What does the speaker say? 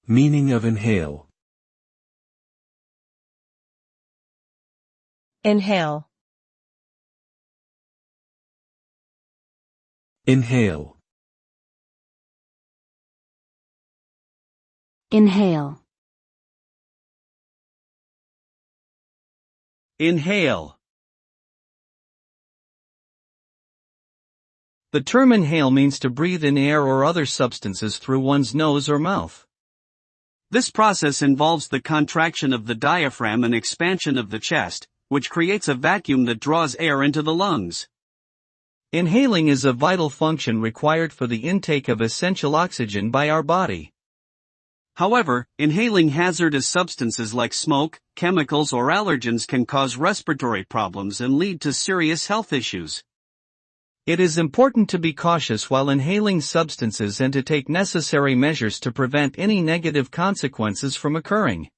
Meaning of inhale. Inhale. Inhale. Inhale. Inhale. The term inhale means to breathe in air or other substances through one's nose or mouth. This process involves the contraction of the diaphragm and expansion of the chest, which creates a vacuum that draws air into the lungs. Inhaling is a vital function required for the intake of essential oxygen by our body. However, inhaling hazardous substances like smoke, chemicals or allergens can cause respiratory problems and lead to serious health issues. It is important to be cautious while inhaling substances and to take necessary measures to prevent any negative consequences from occurring.